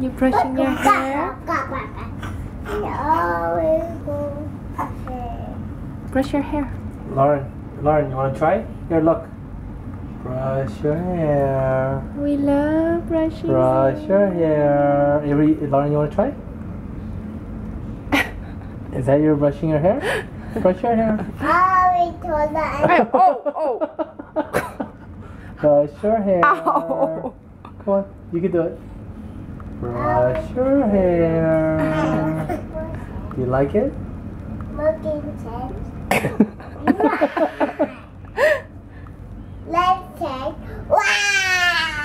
You brushing your hair? Brush your hair. Lauren, you want to try? Here, look. Brush your hair. We love brushing. Brush your hair. Avery, Lauren, you want to try? Is that your brushing your hair? Brush your hair. Oh. Brush your hair. Ow. Come on, you can do it. Brush your hair. You like it? Let's take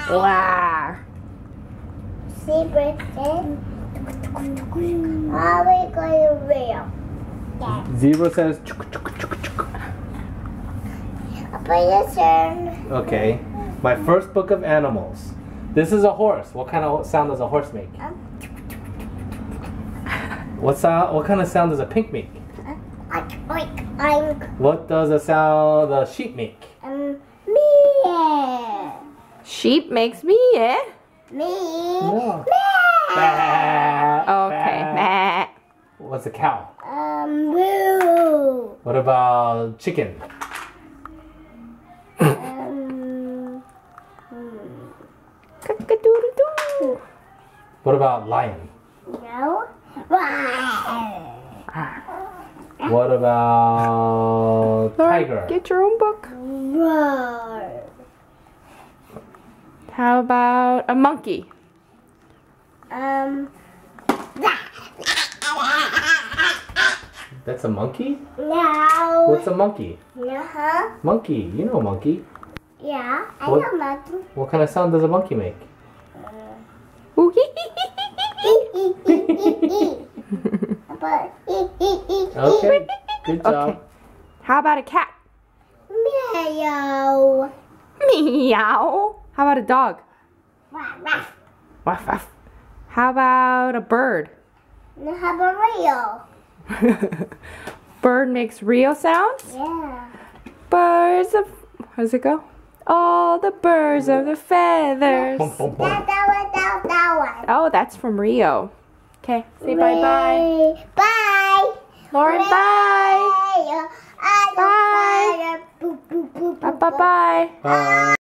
Wow. zebra says, are we going to real? Zebra says chuk chuk chuk chuk. Put your turn. Okay, my first book of animals. This is a horse. What kind of sound does a horse make? What kind of sound does a pig make? What does a sheep make? Me. Sheep makes me, eh? Me. No. Okay. Meh. What's a cow? Moo. What about chicken? Cock-a-doodle-doo. What about lion? No. What about tiger? Get your own book. Roar. How about a monkey? That's a monkey? No. What's a monkey? Uh-huh. Monkey, you know monkey. Yeah, I What? know monkey. What kind of sound does a monkey make? Ooh, But Okay, good job. Okay. How about a cat? meow. Meow. How about a dog? Ruff, ruff. Ruff, ruff. How about a bird? Now have a real. Bird makes Rio sounds? Yeah. Birds of... How does it go? All the birds of the feathers. Bum, bum, bum. That one. Oh, that's from Rio. Okay, say bye-bye. Bye. Lauren, bye. Bye. Bye. Bye-bye-bye. Bye.